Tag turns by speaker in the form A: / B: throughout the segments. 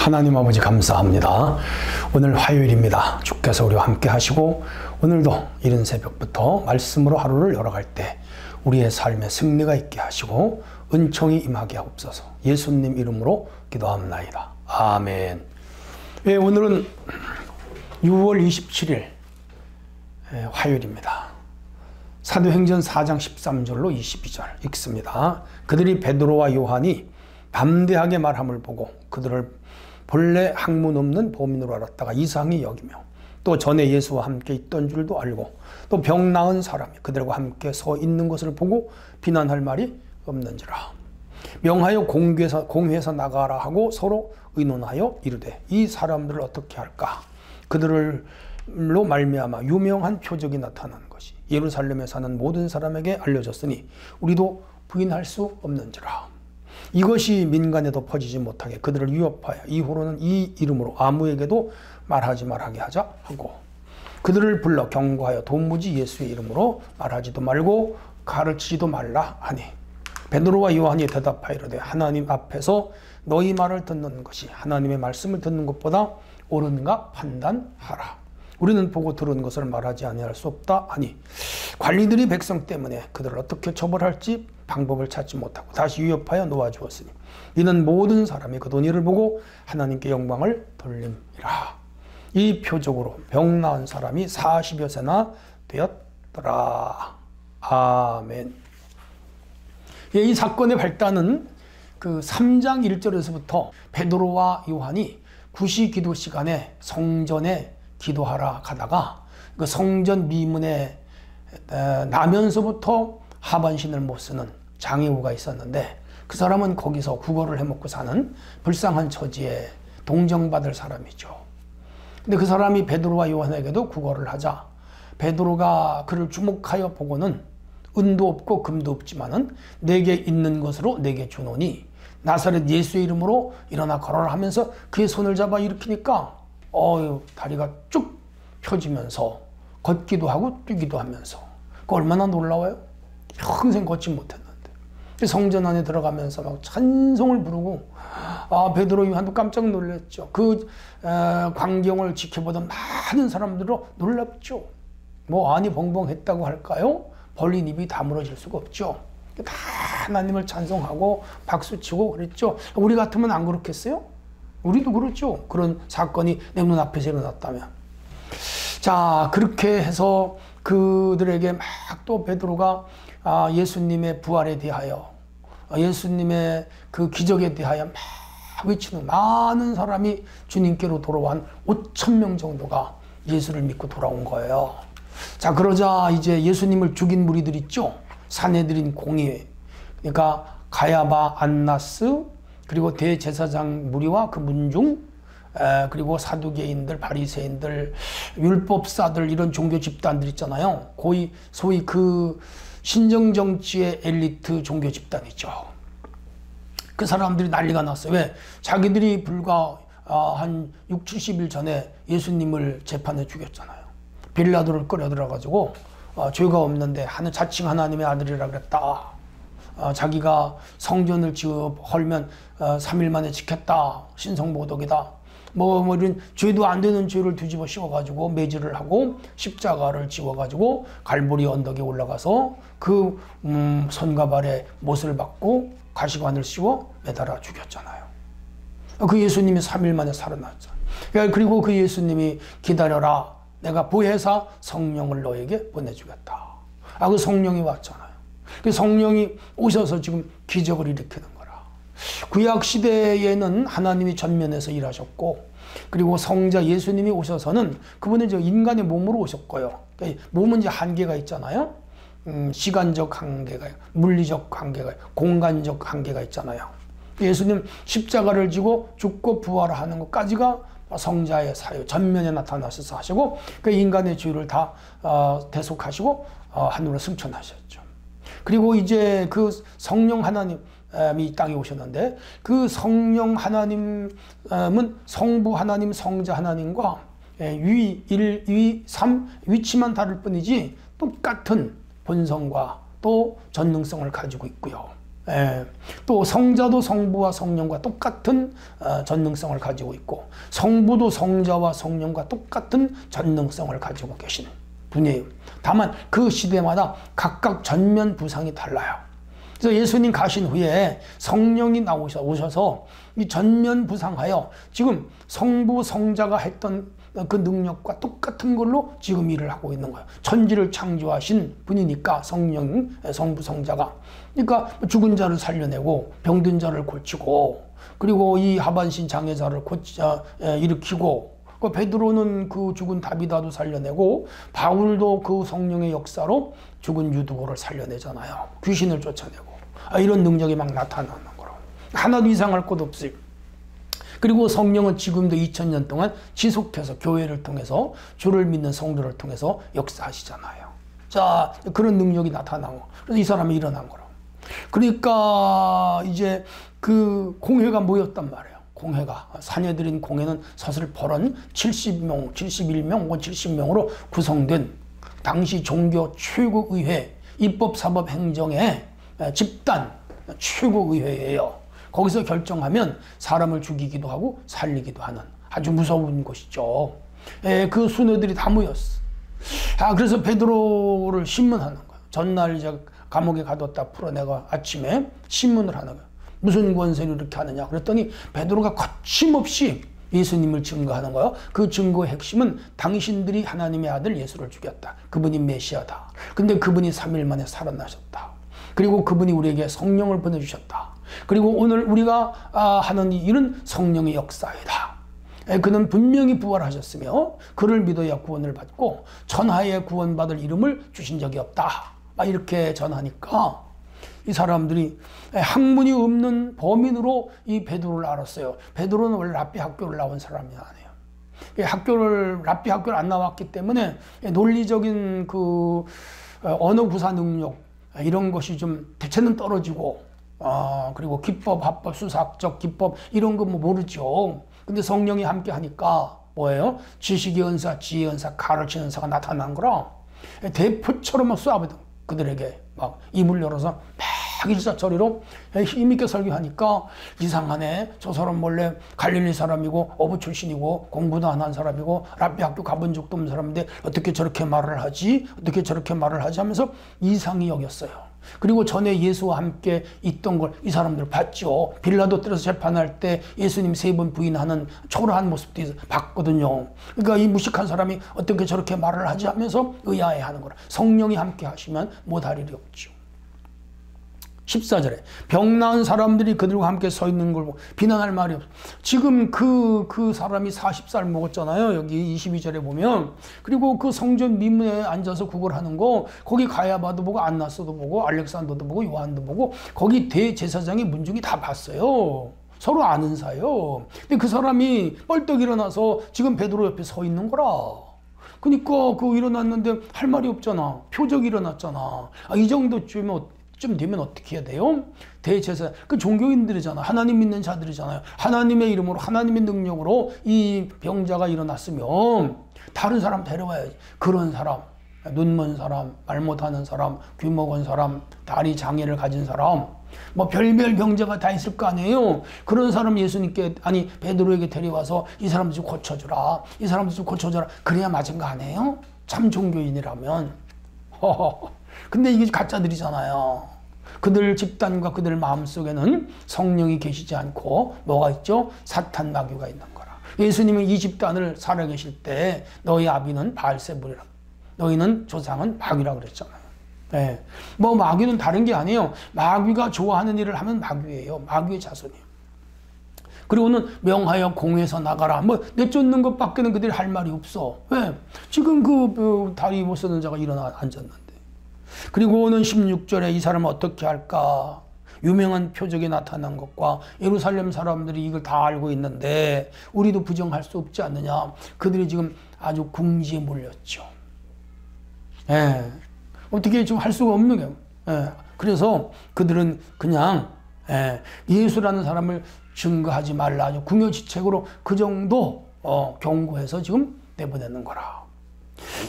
A: 하나님 아버지 감사합니다. 오늘 화요일입니다. 주께서 우리와 함께 하시고 오늘도 이른 새벽부터 말씀으로 하루를 열어갈 때 우리의 삶에 승리가 있게 하시고 은총이 임하게 하옵소서. 예수님 이름으로 기도합나이다. 아멘. 오늘은 6월 27일 화요일입니다. 사도행전 4장 13절로 22절 읽습니다. 그들이 베드로와 요한이 담대하게 말함을 보고 그들을 본래 학문 없는 범인으로 알았다가 이상히 여기며 또 전에 예수와 함께 있던 줄도 알고 또 병 나은 사람이 그들과 함께 서 있는 것을 보고 비난할 말이 없는지라. 명하여 공회에서 나가라 하고 서로 의논하여 이르되 이 사람들을 어떻게 할까? 그들로 말미암아 유명한 표적이 나타난 것이 예루살렘에 사는 모든 사람에게 알려졌으니 우리도 부인할 수 없는지라. 이것이 민간에도 퍼지지 못하게 그들을 위협하여 이후로는 이 이름으로 아무에게도 말하지 말하게 하자 하고 그들을 불러 경고하여 도무지 예수의 이름으로 말하지도 말고 가르치지도 말라 하니 베드로와 요한이 대답하이르되 하나님 앞에서 너희 말을 듣는 것이 하나님의 말씀을 듣는 것보다 옳은가 판단하라. 우리는 보고 들은 것을 말하지 아니할 수 없다 하니 관리들이 백성 때문에 그들을 어떻게 처벌할지 방법을 찾지 못하고 다시 위협하여 놓아주었으니 이는 모든 사람이 그 돈이를 보고 하나님께 영광을 돌림이라. 이 표적으로 병 나은 사람이 40여 세나 되었더라. 아멘. 이 사건의 발단은 그 3장 1절에서부터 베드로와 요한이 구시 기도 시간에 성전에 기도하러 가다가 그 성전 미문에 나면서부터 하반신을 못 쓰는 장애우가 있었는데 그 사람은 거기서 국어를 해먹고 사는 불쌍한 처지에 동정받을 사람이죠. 근데 그 사람이 베드로와 요한에게도 국어를 하자 베드로가 그를 주목하여 보고는 은도 없고 금도 없지만은 내게 있는 것으로 내게 주노니 나사렛 예수의 이름으로 일어나 걸어라 하면서 그의 손을 잡아 일으키니까 다리가 쭉 펴지면서 걷기도 하고 뛰기도 하면서 그 얼마나 놀라워요? 평생 걷지 못했는데 성전 안에 들어가면서 막 찬송을 부르고 베드로 요한도 깜짝 놀랐죠. 그 광경을 지켜보던 많은 사람들도 놀랍죠. 뭐 안이 벙벙했다고 할까요? 벌린 입이 다물어질 수가 없죠. 다 하나님을 찬송하고 박수치고 그랬죠. 우리 같으면 안 그렇겠어요? 우리도 그렇죠. 그런 사건이 내 눈앞에서 일어났다면. 자, 그렇게 해서 그들에게 막 또 베드로가 예수님의 부활에 대하여 예수님의 그 기적에 대하여 막 외치는 많은 사람이 주님께로 돌아온 5,000명 정도가 예수를 믿고 돌아온 거예요. 자, 그러자 이제 예수님을 죽인 무리들 있죠. 산헤드린 공의, 그러니까 가야바, 안나스, 그리고 대제사장 무리와 그 문중, 그리고 사두개인들, 바리새인들, 율법사들 이런 종교 집단들 있잖아요. 소위 그 신정정치의 엘리트 종교 집단이죠. 그 사람들이 난리가 났어요. 왜? 자기들이 불과 한 6, 70일 전에 예수님을 재판에 죽였잖아요. 빌라도를 끌어들여가지고 죄가 없는데 자칭 하나님의 아들이라 그랬다. 자기가 성전을 헐면 3일 만에 지켰다. 신성모독이다. 뭐 이런 죄도 안 되는 죄를 뒤집어 씌워가지고 매질을 하고 십자가를 지워가지고 갈보리 언덕에 올라가서 그 손과 발에 못을 박고 가시관을 씌워 매달아 죽였잖아요. 그 예수님이 3일 만에 살아났잖아요. 그리고 그 예수님이 기다려라. 내가 보혜사 성령을 너에게 보내주겠다. 그 성령이 왔잖아요. 그 성령이 오셔서 지금 기적을 일으키는 거라. 구약 시대에는 하나님이 전면에서 일하셨고 그리고 성자 예수님이 오셔서는 그분은 이제 인간의 몸으로 오셨고요. 그러니까 몸은 이제 한계가 있잖아요. 시간적 한계가, 물리적 한계가, 공간적 한계가 있잖아요. 예수님 십자가를 지고 죽고 부활하는 것까지가 성자의 사유, 전면에 나타나셔서 하시고 그 인간의 죄를 다 대속하시고 하늘로 승천하셨죠. 그리고 이제 그 성령 하나님이 이 땅에 오셨는데 그 성령 하나님은 성부 하나님, 성자 하나님과 위, 일, 위, 삼 위치만 다를 뿐이지 똑같은 본성과 또 전능성을 가지고 있고요. 예. 또 성자도 성부와 성령과 똑같은 전능성을 가지고 있고 성부도 성자와 성령과 똑같은 전능성을 가지고 계신 분이에요. 다만 그 시대마다 각각 전면 부상이 달라요. 그래서 예수님 가신 후에 성령이 오셔서 이 전면 부상하여 지금 성부 성자가 했던 그 능력과 똑같은 걸로 지금 일을 하고 있는 거예요. 천지를 창조하신 분이니까 성령, 성부 성자가. 그러니까 죽은 자를 살려내고 병든 자를 고치고 그리고 이 하반신 장애자를 일으키고 베드로는 그 죽은 다비다도 살려내고 바울도 그 성령의 역사로 죽은 유두고를 살려내잖아요. 귀신을 쫓아내고 이런 능력이 막 나타나는 거라고. 하나도 이상할 것 없어요. 그리고 성령은 지금도 2000년 동안 지속해서 교회를 통해서 주를 믿는 성도를 통해서 역사하시잖아요. 자, 그런 능력이 나타난 거. 그래서 이 사람이 일어난 거라고. 그러니까 이제 그 공회가 모였단 말이에요. 공회가. 사내들인 공회는 서슬퍼런 70명, 71명 혹은 70명으로 구성된 당시 종교 최고의회, 입법사법행정의 집단 최고의회예요. 거기서 결정하면 사람을 죽이기도 하고 살리기도 하는 아주 무서운 곳이죠. 그 수녀들이 다 모였어. 그래서 베드로를 신문하는 거예요. 전날 이제 감옥에 가뒀다 풀어내가 아침에 신문을 하는 거예요. 무슨 권세로 이렇게 하느냐 그랬더니 베드로가 거침없이 예수님을 증거하는 거예요. 그 증거의 핵심은 당신들이 하나님의 아들 예수를 죽였다. 그분이 메시아다. 근데 그분이 3일 만에 살아나셨다. 그리고 그분이 우리에게 성령을 보내주셨다. 그리고 오늘 우리가 하는 이 일은 성령의 역사이다. 그는 분명히 부활하셨으며 그를 믿어야 구원을 받고 천하에 구원받을 이름을 주신 적이 없다. 이렇게 전하니까 이 사람들이 학문이 없는 범인으로 이 베드로를 알았어요. 베드로는 원래 랍비 학교를 나온 사람이 아니에요. 랍비 학교를 안 나왔기 때문에 논리적인 그 언어 구사 능력 이런 것이 좀 대체는 떨어지고 그리고 기법, 합법, 수사학적 기법 이런 거 뭐 모르죠. 근데 성령이 함께 하니까 뭐예요? 지식의 은사, 지혜의 은사, 가르치는 은사가 나타난 거라 대포처럼 막 쏴거든. 그들에게 막 입을 열어서 막 일사천리로 힘있게 설교하니까 이상하네. 저 사람 원래 갈릴리 사람이고 어부 출신이고 공부도 안 한 사람이고 랍비 학교 가본 적도 없는 사람인데 어떻게 저렇게 말을 하지? 어떻게 저렇게 말을 하지? 하면서 이상히 여겼어요. 그리고 전에 예수와 함께 있던 걸 이 사람들 봤죠. 빌라도 때려서 재판할 때 예수님 3번 부인하는 초라한 모습도 봤거든요. 그러니까 이 무식한 사람이 어떻게 저렇게 말을 하지 하면서 의아해하는 거라. 성령이 함께 하시면 못할 일이 없죠. 14절에 병 나은 사람들이 그들과 함께 서 있는 걸 보고 비난할 말이 없어. 지금 그 사람이 40살 먹었잖아요. 여기 22절에 보면. 그리고 그 성전 미문에 앉아서 구걸하는 거 거기 가야바도 보고 안나스도 보고 알렉산더도 보고 요한도 보고 거기 대제사장이 문중이 다 봤어요. 서로 아는 사이요. 근데 그 사람이 뻘떡 일어나서 지금 베드로 옆에 서 있는 거라. 그러니까 그 일어났는데 할 말이 없잖아. 표적이 일어났잖아. 이 정도쯤 되면 어떻게 해야 돼요? 대제사, 그 종교인들이잖아. 하나님 믿는 자들이잖아요. 하나님의 이름으로, 하나님의 능력으로 이 병자가 일어났으면 다른 사람 데려와야지. 그런 사람, 눈먼 사람, 말 못하는 사람, 귀 먹은 사람, 다리 장애를 가진 사람, 뭐 별별 병자가 다 있을 거 아니에요. 그런 사람 예수님께, 아니 베드로에게 데려와서 이 사람들 좀 고쳐주라. 이 사람들 좀 고쳐주라. 그래야 맞은 거 아니에요? 참 종교인이라면. 근데 이게 가짜들이잖아요. 그들 집단과 그들 마음속에는 성령이 계시지 않고 뭐가 있죠? 사탄 마귀가 있는 거라. 예수님은 이 집단을 살아계실 때 너희 아비는 바알세불이라. 너희는 조상은 마귀라 그랬잖아요. 네. 뭐 마귀는 다른 게 아니에요. 마귀가 좋아하는 일을 하면 마귀예요. 마귀의 자손이에요. 그리고는 명하여 공회에서 나가라. 뭐 내쫓는 것밖에는 그들이 할 말이 없어. 왜? 지금 그 다리 못 쓰는 자가 일어나 앉았는데. 그리고는 16절에 이 사람은 어떻게 할까? 유명한 표적이 나타난 것과 예루살렘 사람들이 이걸 다 알고 있는데 우리도 부정할 수 없지 않느냐. 그들이 지금 아주 궁지에 몰렸죠. 어떻게 좀 할 수가 없는 거예요. 그래서 그들은 그냥 예수라는 사람을 증거하지 말라. 아주 궁여지책으로 그 정도 경고해서 지금 내보내는 거라.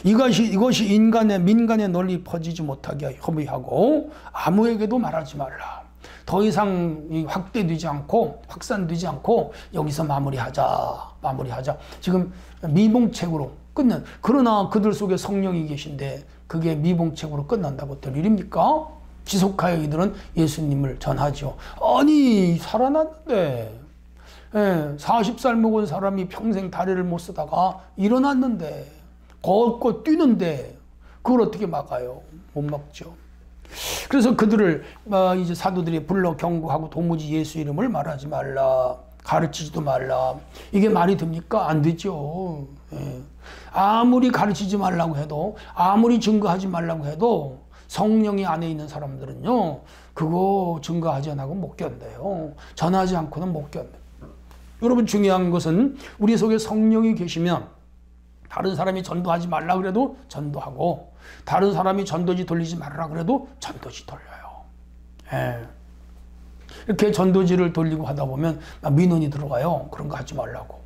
A: 이것이 민간에 널리 퍼지지 못하게 허비하고 아무에게도 말하지 말라. 더 이상 확대되지 않고 확산되지 않고 여기서 마무리하자. 지금 미봉책으로 끝난. 그러나 그들 속에 성령이 계신데 그게 미봉책으로 끝난다고 될 일입니까? 지속하여 이들은 예수님을 전하죠. 아니 살아났는데 40살 먹은 사람이 평생 다리를 못 쓰다가 일어났는데 걷고 뛰는데 그걸 어떻게 막아요? 못 막죠. 그래서 그들을 이제 사도들이 불러 경고하고 도무지 예수 이름을 말하지 말라, 가르치지도 말라. 이게 말이 됩니까? 안 되죠. 아무리 가르치지 말라고 해도, 아무리 증거하지 말라고 해도 성령이 안에 있는 사람들은요, 그거 증거하지 않고 못 견뎌요. 전하지 않고는 못 견뎌요. 여러분, 중요한 것은 우리 속에 성령이 계시면 다른 사람이 전도하지 말라 그래도 전도하고, 다른 사람이 전도지 돌리지 말라 그래도 전도지 돌려요. 이렇게 전도지를 돌리고 하다 보면 민원이 들어가요. 그런 거 하지 말라고.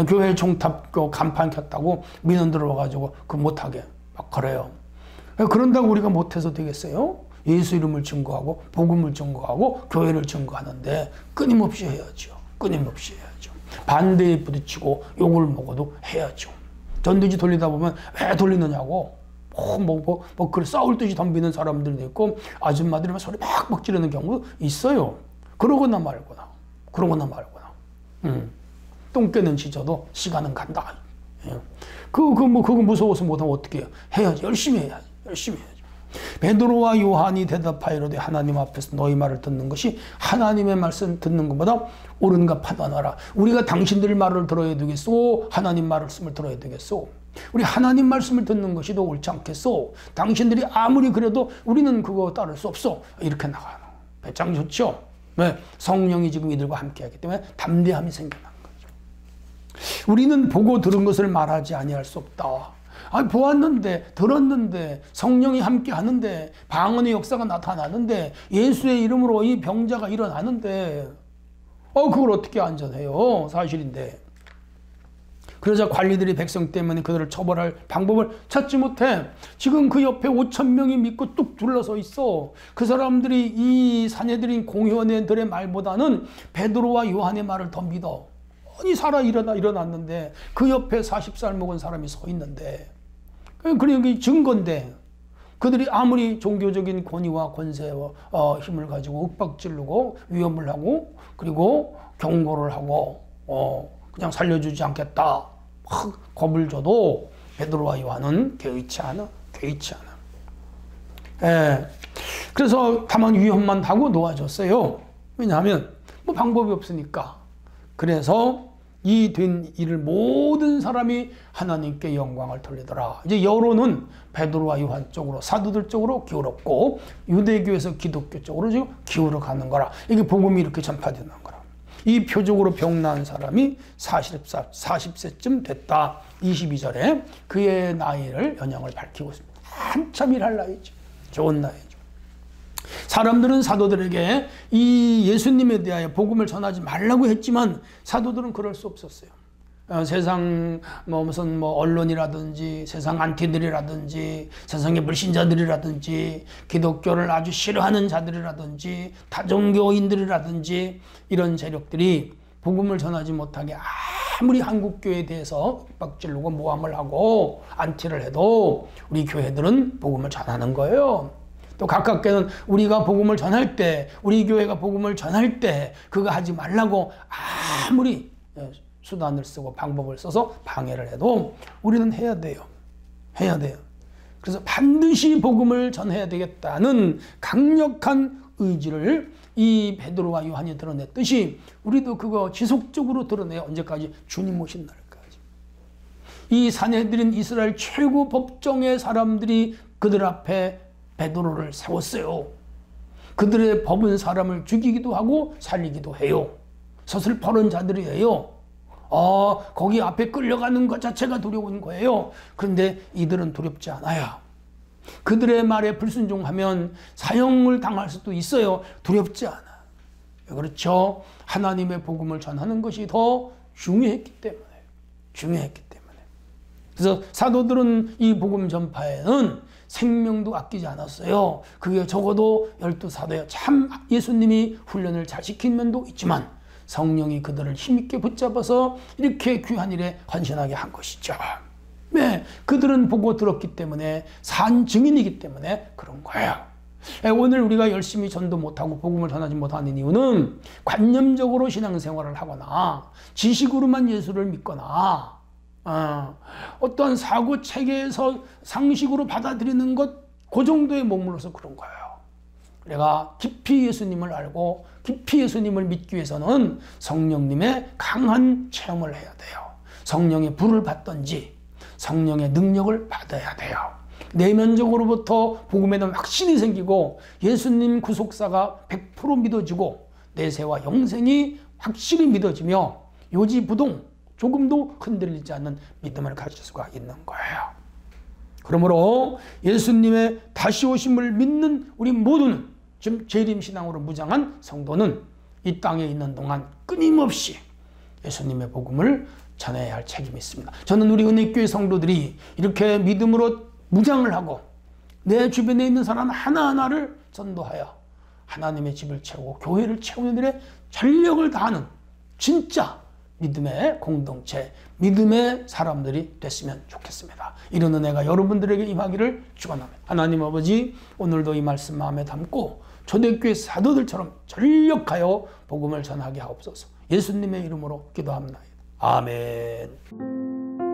A: 교회 종탑 간판 켰다고 민원 들어와가지고 그 못하게 막 그래요. 그런다고 우리가 못해서 되겠어요? 예수 이름을 증거하고 복음을 증거하고 교회를 증거하는데 끊임없이 해야죠. 끊임없이 해야죠. 반대에 부딪히고 욕을 먹어도 해야죠. 전도지 돌리다 보면 왜 돌리느냐고 그래 싸울 듯이 덤비는 사람들도 있고 아줌마들이 소리 막 지르는 경우도 있어요. 그러거나 말거나 똥 깨는 지져도 시간은 간다. 그거 무서워서 못하면 어떻게 해요? 해야지. 열심히 해야지. 베드로와 요한이 대답하여 이르되 하나님 앞에서 너희 말을 듣는 것이 하나님의 말씀 듣는 것보다 옳은가 판단하라. 우리가 당신들 말을 들어야 되겠소? 하나님 말씀을 들어야 되겠소? 우리 하나님 말씀을 듣는 것이 더 옳지 않겠소? 당신들이 아무리 그래도 우리는 그거 따를 수 없어. 이렇게 나가요. 배짱 좋죠? 왜? 성령이 지금 이들과 함께하기 때문에 담대함이 생겨난 거죠. 우리는 보고 들은 것을 말하지 아니할 수 없다. 보았는데, 들었는데, 성령이 함께 하는데, 방언의 역사가 나타나는데, 예수의 이름으로 이 병자가 일어나는데, 그걸 어떻게 안전해요? 사실인데. 그러자 관리들이 백성 때문에 그들을 처벌할 방법을 찾지 못해. 지금 그 옆에 5,000명이 믿고 뚝 둘러서 있어. 그 사람들이 이 사내들인 공회원들의 말보다는 베드로와 요한의 말을 더 믿어. 아니 일어났는데 그 옆에 40살 먹은 사람이 서 있는데, 그게 증거인데 그들이 아무리 종교적인 권위와 권세와 힘을 가지고 윽박지르고 위협을 하고 그리고 경고를 하고 그냥 살려주지 않겠다 겁을 줘도 베드로와 요한은 개의치 않아. 그래서 다만 위협만 하고 놓아줬어요. 왜냐하면 방법이 없으니까. 그래서 이 된 일을 모든 사람이 하나님께 영광을 돌리더라. 이제 여론은 베드로와 요한 쪽으로, 사도들 쪽으로 기울었고 유대교에서 기독교 쪽으로 지금 기울어가는 거라. 이게 복음이 이렇게 전파되는 거라. 이 표적으로 병난 사람이 40세쯤 됐다. 22절에 그의 나이를 연령을 밝히고 있습니다. 한참 일할 나이죠. 좋은 나이죠. 사람들은 사도들에게 이 예수님에 대하여 복음을 전하지 말라고 했지만 사도들은 그럴 수 없었어요. 세상 무슨 언론이라든지 세상 안티들이라든지 세상의 불신자들이라든지 기독교를 아주 싫어하는 자들이라든지 다종교인들이라든지 이런 세력들이 복음을 전하지 못하게 아무리 한국교회에 대해서 윽박지르고 모함을 하고 안티를 해도 우리 교회들은 복음을 전하는 거예요. 또 가깝게는 우리가 복음을 전할 때, 우리 교회가 복음을 전할 때 그거 하지 말라고 아무리 수단을 쓰고 방법을 써서 방해를 해도 우리는 해야 돼요. 그래서 반드시 복음을 전해야 되겠다는 강력한 의지를 이 베드로와 요한이 드러냈듯이 우리도 그거 지속적으로 드러내요. 언제까지? 주님 오신 날까지. 이 산헤드린 이스라엘 최고 법정의 사람들이 그들 앞에 베드로를 세웠어요. 그들의 법은 사람을 죽이기도 하고 살리기도 해요. 서슬퍼런 자들이에요. 거기 앞에 끌려가는 것 자체가 두려운 거예요. 그런데 이들은 두렵지 않아요. 그들의 말에 불순종하면 사형을 당할 수도 있어요. 두렵지 않아. 그렇죠? 하나님의 복음을 전하는 것이 더 중요했기 때문에. 그래서 사도들은 이 복음 전파에는 생명도 아끼지 않았어요. 그게 적어도 12사도에 참 예수님이 훈련을 잘 시킨 면도 있지만 성령이 그들을 힘있게 붙잡아서 이렇게 귀한 일에 헌신하게 한 것이죠. 네, 그들은 보고 들었기 때문에 산 증인이기 때문에 그런 거예요. 오늘 우리가 열심히 전도 못하고 복음을 전하지 못하는 이유는 관념적으로 신앙생활을 하거나 지식으로만 예수를 믿거나 어떠한 사고 체계에서 상식으로 받아들이는 것, 그 정도에 머물러서 그런 거예요. 내가 깊이 예수님을 알고 깊이 예수님을 믿기 위해서는 성령님의 강한 체험을 해야 돼요. 성령의 불을 받든지 성령의 능력을 받아야 돼요. 내면적으로부터 복음에 대한 확신이 생기고 예수님 구속사가 100% 믿어지고 내세와 영생이 확실히 믿어지며 요지부동 조금도 흔들리지 않는 믿음을 가질 수가 있는 거예요. 그러므로 예수님의 다시 오심을 믿는 우리 모두는, 지금 재림신앙으로 무장한 성도는 이 땅에 있는 동안 끊임없이 예수님의 복음을 전해야 할 책임이 있습니다. 저는 우리 은혜교회 성도들이 이렇게 믿음으로 무장을 하고 내 주변에 있는 사람 하나하나를 전도하여 하나님의 집을 채우고 교회를 채우는 일에 전력을 다하는 진짜 믿음의 공동체, 믿음의 사람들이 됐으면 좋겠습니다. 이런 은혜가 여러분들에게 임하기를 축원합니다. 하나님 아버지, 오늘도 이 말씀 마음에 담고 초대교회 사도들처럼 전력하여 복음을 전하게 하옵소서. 예수님의 이름으로 기도합니다. 아멘.